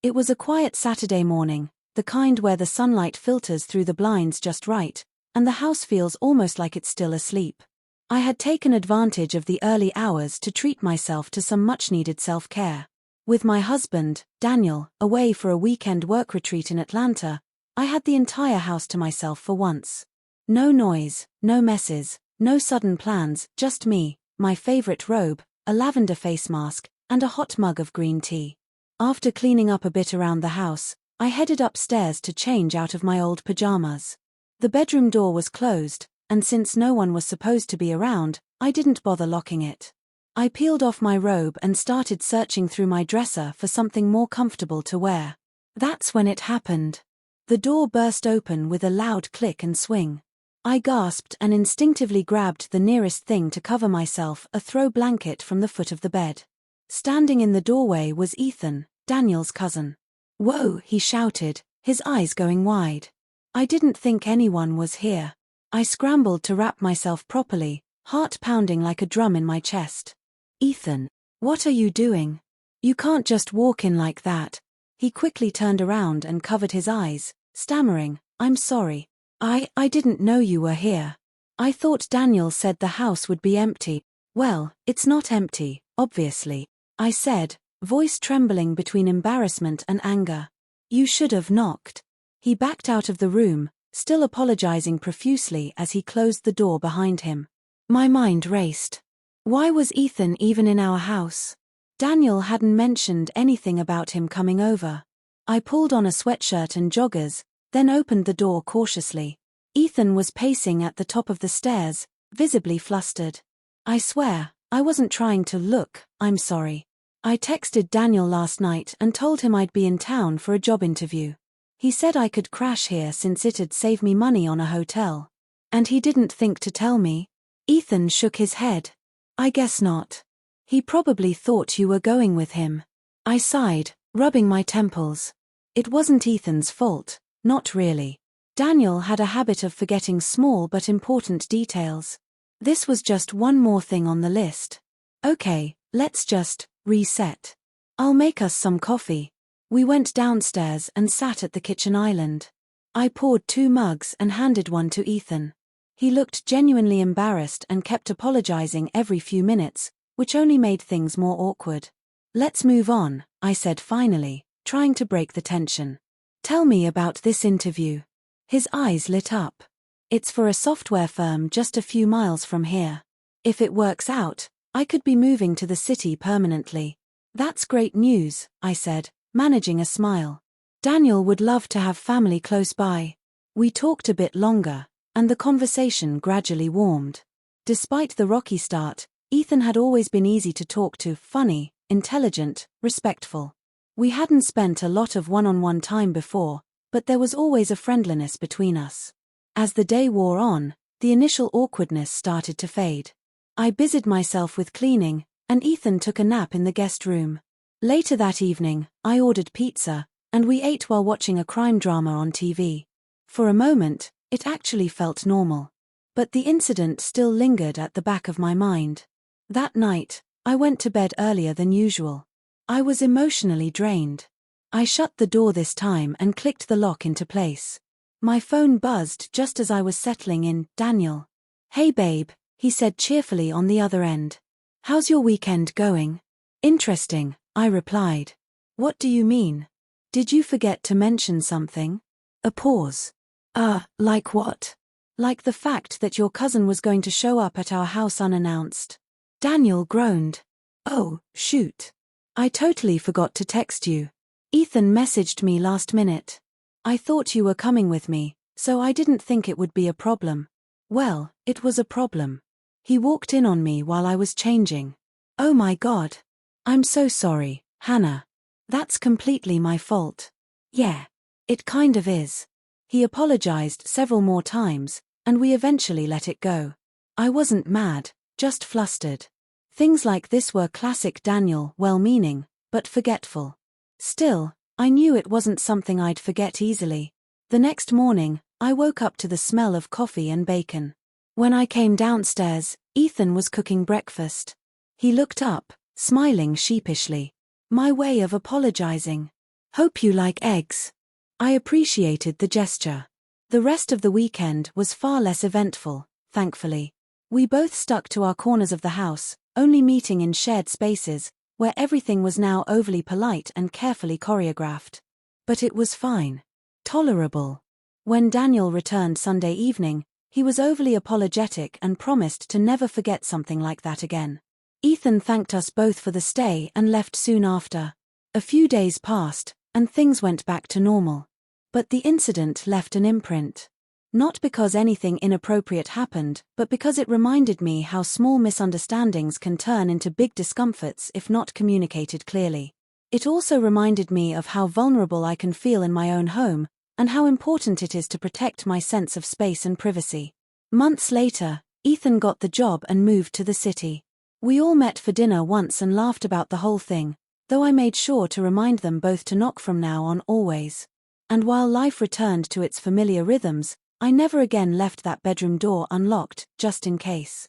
It was a quiet Saturday morning, the kind where the sunlight filters through the blinds just right, and the house feels almost like it's still asleep. I had taken advantage of the early hours to treat myself to some much-needed self-care. With my husband, Daniel, away for a weekend work retreat in Atlanta, I had the entire house to myself for once. No noise, no messes, no sudden plans, just me, my favorite robe, a lavender face mask, and a hot mug of green tea. After cleaning up a bit around the house, I headed upstairs to change out of my old pajamas. The bedroom door was closed, and since no one was supposed to be around, I didn't bother locking it. I peeled off my robe and started searching through my dresser for something more comfortable to wear. That's when it happened. The door burst open with a loud click and swing. I gasped and instinctively grabbed the nearest thing to cover myself, a throw blanket from the foot of the bed. Standing in the doorway was Ethan, Daniel's cousin. "Whoa," he shouted, his eyes going wide. I didn't think anyone was here. I scrambled to wrap myself properly, heart pounding like a drum in my chest. "Ethan, what are you doing? You can't just walk in like that." He quickly turned around and covered his eyes, stammering, "I'm sorry. I didn't know you were here. I thought Daniel said the house would be empty." "Well, it's not empty, obviously," I said, voice trembling between embarrassment and anger. "You should have knocked." He backed out of the room, still apologizing profusely as he closed the door behind him. My mind raced. Why was Ethan even in our house? Daniel hadn't mentioned anything about him coming over. I pulled on a sweatshirt and joggers, then opened the door cautiously. Ethan was pacing at the top of the stairs, visibly flustered. "I swear, I wasn't trying to look, I'm sorry. I texted Daniel last night and told him I'd be in town for a job interview. He said I could crash here since it'd save me money on a hotel. And he didn't think to tell me?" Ethan shook his head. "I guess not. He probably thought you were going with him." I sighed, rubbing my temples. It wasn't Ethan's fault, not really. Daniel had a habit of forgetting small but important details. This was just one more thing on the list. "Okay, let's just reset. I'll make us some coffee." We went downstairs and sat at the kitchen island. I poured 2 mugs and handed one to Ethan. He looked genuinely embarrassed and kept apologizing every few minutes, which only made things more awkward. "Let's move on," I said finally, trying to break the tension. "Tell me about this interview." His eyes lit up. "It's for a software firm just a few miles from here. If it works out, I could be moving to the city permanently." "That's great news," I said, managing a smile. "Daniel would love to have family close by." We talked a bit longer, and the conversation gradually warmed. Despite the rocky start, Ethan had always been easy to talk to, funny, intelligent, respectful. We hadn't spent a lot of one-on-one time before, but there was always a friendliness between us. As the day wore on, the initial awkwardness started to fade. I busied myself with cleaning, and Ethan took a nap in the guest room. Later that evening, I ordered pizza, and we ate while watching a crime drama on TV. For a moment, it actually felt normal. But the incident still lingered at the back of my mind. That night, I went to bed earlier than usual. I was emotionally drained. I shut the door this time and clicked the lock into place. My phone buzzed just as I was settling in. "Daniel." "Hey babe," he said cheerfully on the other end. "How's your weekend going?" "Interesting," I replied. "What do you mean? Did you forget to mention something?" A pause. Like what?" "Like the fact that your cousin was going to show up at our house unannounced." Daniel groaned. "Oh, shoot. I totally forgot to text you. Ethan messaged me last minute. I thought you were coming with me, so I didn't think it would be a problem." Well, it was a problem. He walked in on me while I was changing. "Oh my God. I'm so sorry, Hannah. That's completely my fault." "Yeah. It kind of is." He apologized several more times, and we eventually let it go. I wasn't mad, just flustered. Things like this were classic Daniel, well-meaning, but forgetful. Still, I knew it wasn't something I'd forget easily. The next morning, I woke up to the smell of coffee and bacon. When I came downstairs, Ethan was cooking breakfast. He looked up, smiling sheepishly. My way of apologizing. Hope you like eggs. I appreciated the gesture. The rest of the weekend was far less eventful, thankfully. We both stuck to our corners of the house, only meeting in shared spaces, where everything was now overly polite and carefully choreographed. But it was fine. Tolerable. When Daniel returned Sunday evening, he was overly apologetic and promised to never forget something like that again. Ethan thanked us both for the stay and left soon after. A few days passed, and things went back to normal. But the incident left an imprint. Not because anything inappropriate happened, but because it reminded me how small misunderstandings can turn into big discomforts if not communicated clearly. It also reminded me of how vulnerable I can feel in my own home, and how important it is to protect my sense of space and privacy. Months later, Ethan got the job and moved to the city. We all met for dinner once and laughed about the whole thing, though I made sure to remind them both to knock from now on always. And while life returned to its familiar rhythms, I never again left that bedroom door unlocked, just in case.